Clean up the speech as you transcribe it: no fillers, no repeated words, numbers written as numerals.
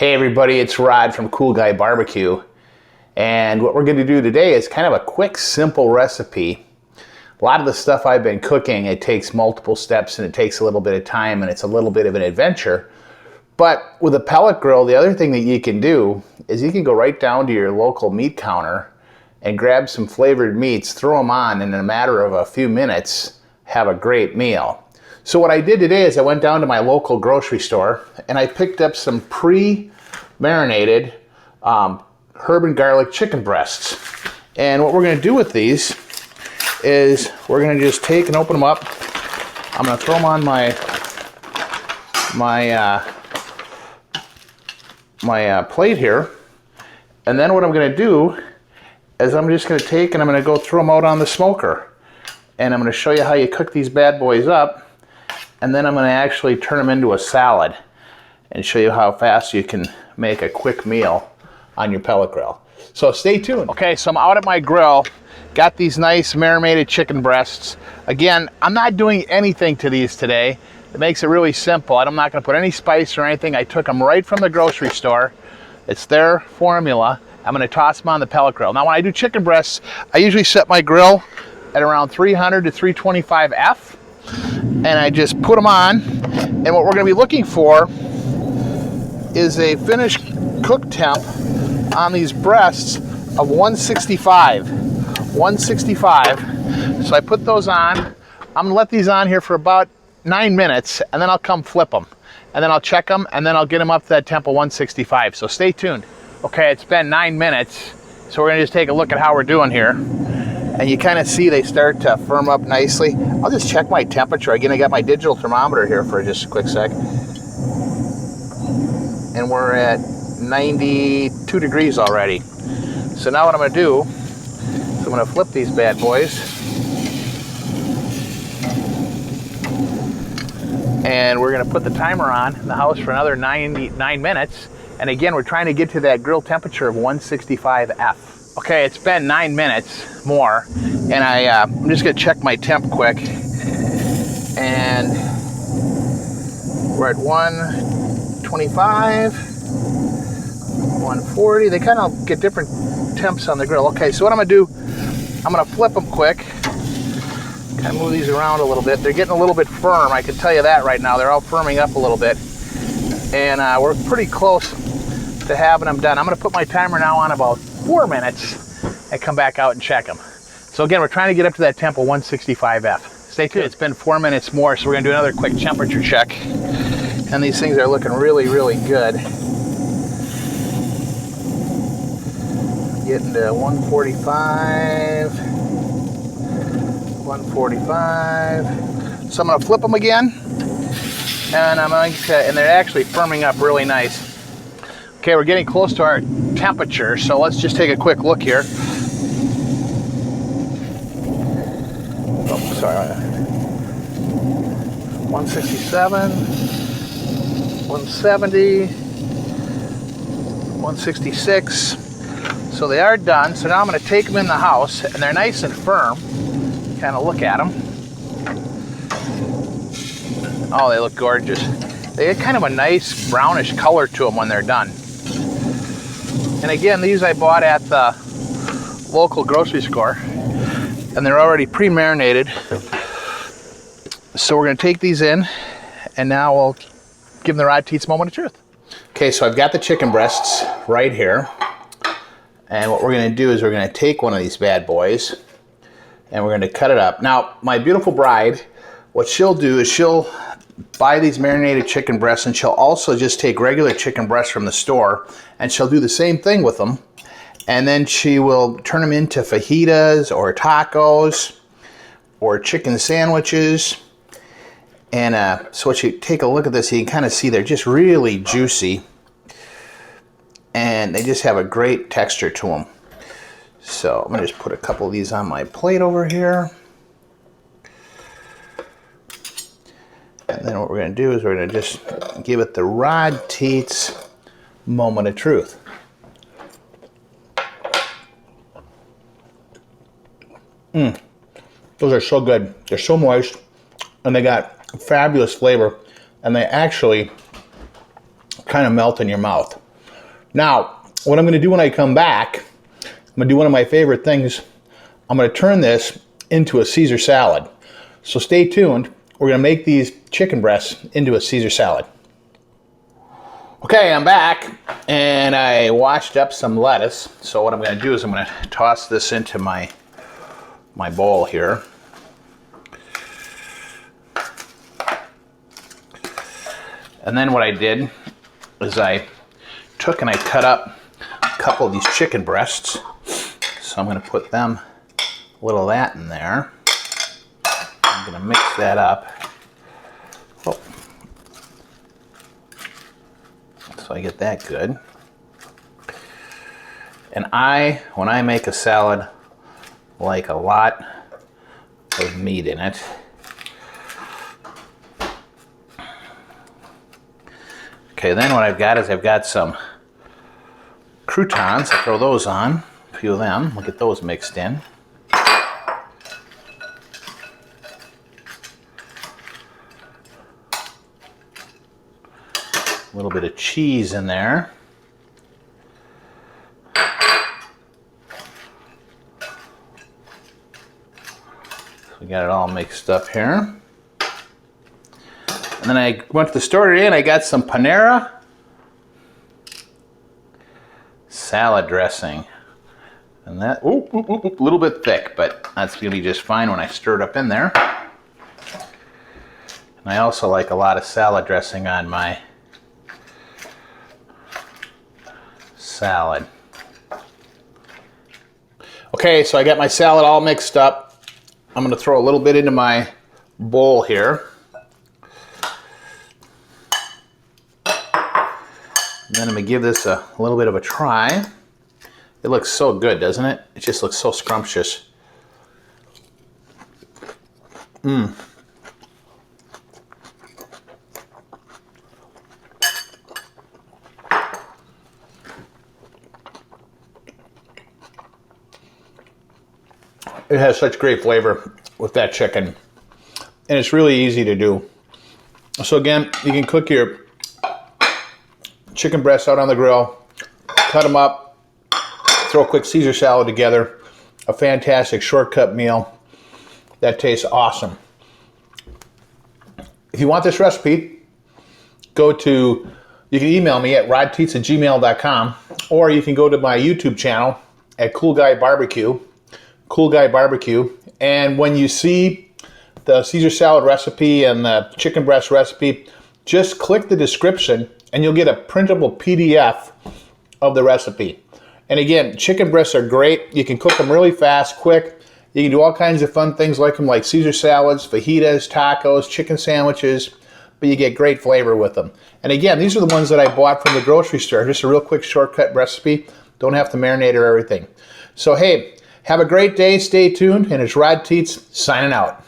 Hey everybody, it's Rod from Cool Guy Barbecue, and what we're going to do today is kind of a quick, simple recipe. A lot of the stuff I've been cooking, it takes multiple steps and it takes a little bit of time and it's a little bit of an adventure. But with a pellet grill, the other thing that you can do is you can go right down to your local meat counter and grab some flavored meats, throw them on, and in a matter of a few minutes, have a great meal. So what I did today is I went down to my local grocery store and I picked up some pre-marinated herb and garlic chicken breasts. And what we're going to do with these is we're going to just take and open them up. I'm going to throw them on my plate here. And then what I'm going to do is I'm just going to take and I'm going to go throw them out on the smoker. And I'm going to show you how you cook these bad boys up. And then I'm going to actually turn them into a salad and show you how fast you can make a quick meal on your pellet grill. So stay tuned. Okay, so I'm out at my grill. Got these nice marinated chicken breasts. Again, I'm not doing anything to these today. It makes it really simple. I'm not going to put any spice or anything. I took them right from the grocery store. It's their formula. I'm going to toss them on the pellet grill. Now when I do chicken breasts, I usually set my grill at around 300 to 325 F. And I just put them on, and what we're going to be looking for is a finished cook temp on these breasts of 165. So I put those on. I'm going to let these on here for about 9 minutes, and then I'll come flip them. And then I'll check them, and then I'll get them up to that temp of 165. So stay tuned. Okay, it's been 9 minutes, so we're going to just take a look at how we're doing here. And you kind of see they start to firm up nicely. I'll just check my temperature. Again, I got my digital thermometer here for just a quick sec. And we're at 92 degrees already. So now what I'm going to do is I'm going to flip these bad boys. And we're going to put the timer on in the house for another 9 minutes. And again, we're trying to get to that grill temperature of 165 F. Okay, it's been 9 minutes more, and I'm just gonna check my temp quick, and we're at 125, 140. They kind of get different temps on the grill. Okay, so what I'm gonna do, I'm gonna flip them quick, kind of move these around a little bit. They're getting a little bit firm, I can tell you that right now. They're all firming up a little bit, and we're pretty close to having them done. I'm gonna put my timer now on about 4 minutes and come back out and check them. So again, we're trying to get up to that temp of 165 F. Stay tuned. It's been 4 minutes more, so we're gonna do another quick temperature check. And these things are looking really, really good. Getting to 145, 145. So I'm gonna flip them again, and and they're actually firming up really nice. Okay, we're getting close to our temperature, so let's just take a quick look here. Oh, sorry. 167, 170, 166. So they are done. So now I'm going to take them in the house, and they're nice and firm. Kind of look at them. Oh, they look gorgeous. They get kind of a nice brownish color to them when they're done. And again, these I bought at the local grocery store, and they're already pre-marinated. So we're going to take these in, and now we'll give them the Rod Teats moment of truth. Okay, so I've got the chicken breasts right here, and what we're going to do is we're going to take one of these bad boys, and we're going to cut it up. Now, my beautiful bride, what she'll do is she'll buy these marinated chicken breasts, and she'll also just take regular chicken breasts from the store, and she'll do the same thing with them, and then she will turn them into fajitas or tacos or chicken sandwiches. And so once you take a look at this, you can kind of see they're just really juicy, and they just have a great texture to them. So I'm gonna just put a couple of these on my plate over here. And then what we're going to do is we're going to just give it the Rod Teats moment of truth. Those are so good. They're so moist, and they got fabulous flavor, and they actually kind of melt in your mouth. Now, what I'm going to do when I come back, I'm going to do one of my favorite things. I'm going to turn this into a Caesar salad. So stay tuned. We're going to make these chicken breasts into a Caesar salad. Okay, I'm back, and I washed up some lettuce. So what I'm going to do is I'm going to toss this into my bowl here. And then what I did is I took and I cut up a couple of these chicken breasts. So I'm going to put them, a little of that in there. I'm going to mix that up. Oh. So I get that good. And when I make a salad, like a lot of meat in it. Okay, then what I've got is I've got some croutons. I throw those on, a few of them. We'll get those mixed in. A little bit of cheese in there. We got it all mixed up here. And then I went to the store today and I got some Panera salad dressing. And that, a little bit thick, but that's going to be just fine when I stir it up in there. And I also like a lot of salad dressing on my salad. Okay, so I got my salad all mixed up. I'm going to throw a little bit into my bowl here. And then I'm going to give this a little bit of a try. It looks so good, doesn't it? It just looks so scrumptious. It has such great flavor with that chicken. And it's really easy to do. So again, you can cook your chicken breasts out on the grill, cut them up, throw a quick Caesar salad together. A fantastic shortcut meal that tastes awesome. If you want this recipe, you can email me at rodteets@gmail.com, or you can go to my YouTube channel at Cool Guy Barbecue. And when you see the Caesar salad recipe and the chicken breast recipe, just click the description and you'll get a printable PDF of the recipe. And again, chicken breasts are great. You can cook them really fast, quick. You can do all kinds of fun things like them, like Caesar salads, fajitas, tacos, chicken sandwiches, but you get great flavor with them. And again, these are the ones that I bought from the grocery store. Just a real quick shortcut recipe. Don't have to marinate or everything. So hey, have a great day. Stay tuned. And it's Rod Teets signing out.